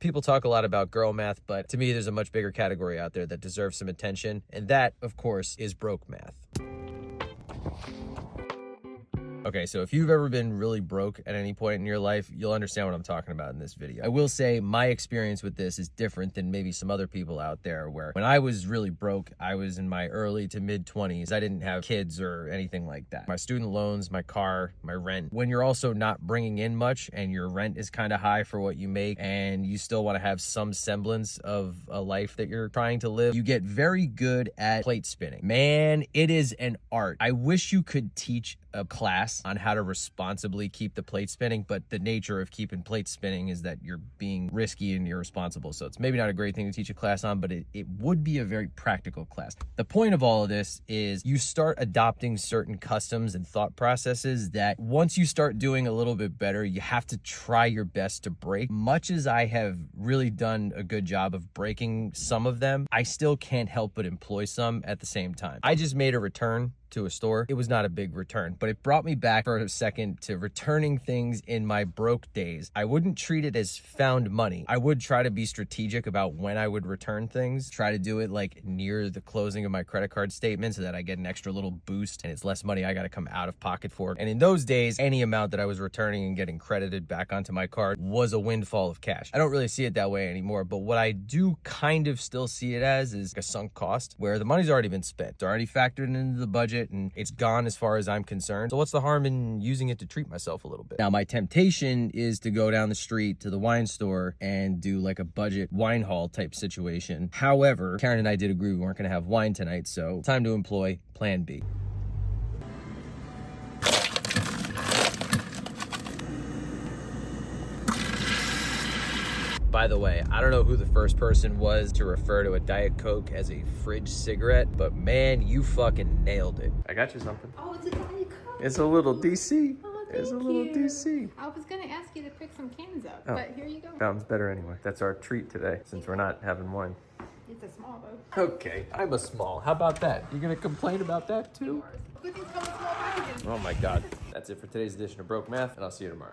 People talk a lot about girl math, but to me, there's a much bigger category out there that deserves some attention, and that, of course, is broke math. Okay, so if you've ever been really broke at any point in your life, you'll understand what I'm talking about in this video. I will say my experience with this is different than maybe some other people out there, where when I was really broke, I was in my early to mid 20s. I didn't have kids or anything like that. My student loans, my car, my rent. When you're also not bringing in much and your rent is kind of high for what you make and you still want to have some semblance of a life that you're trying to live, you get very good at plate spinning. Man, it is an art. I wish you could teach a class on how to responsibly keep the plate spinning, but the nature of keeping plate spinning is that you're being risky and irresponsible. So it's maybe not a great thing to teach a class on, but it would be a very practical class. The point of all of this is you start adopting certain customs and thought processes that once you start doing a little bit better, you have to try your best to break. Much as I have really done a good job of breaking some of them, I still can't help but employ some at the same time. I just made a return to a store. It was not a big return, but it brought me back for a second to returning things in my broke days. I wouldn't treat it as found money. I would try to be strategic about when I would return things, try to do it like near the closing of my credit card statement so that I get an extra little boost and it's less money I got to come out of pocket for. And in those days, any amount that I was returning and getting credited back onto my card was a windfall of cash. I don't really see it that way anymore, but what I do kind of still see it as is a sunk cost where the money's already been spent. It's already factored into the budget and it's gone as far as I'm concerned. So what's the harm in using it to treat myself a little bit? Now, my temptation is to go down the street to the wine store and do like a budget wine haul type situation. However, Karen and I did agree we weren't gonna have wine tonight, so time to employ plan B. By the way, I don't know who the first person was to refer to a Diet Coke as a fridge cigarette, but man, you fucking nailed it. I got you something. Oh, it's a Diet Coke. It's a little DC. Oh, It's a thank little you. DC. I was gonna ask you to pick some cans up, Oh. but here you go. Fountain's better anyway. That's our treat today, since we're not having wine. It's a small though. Okay, I'm a small. How about that? You gonna complain about that too? Good things come in small packages. Oh my God. That's it for today's edition of Broke Math, and I'll see you tomorrow.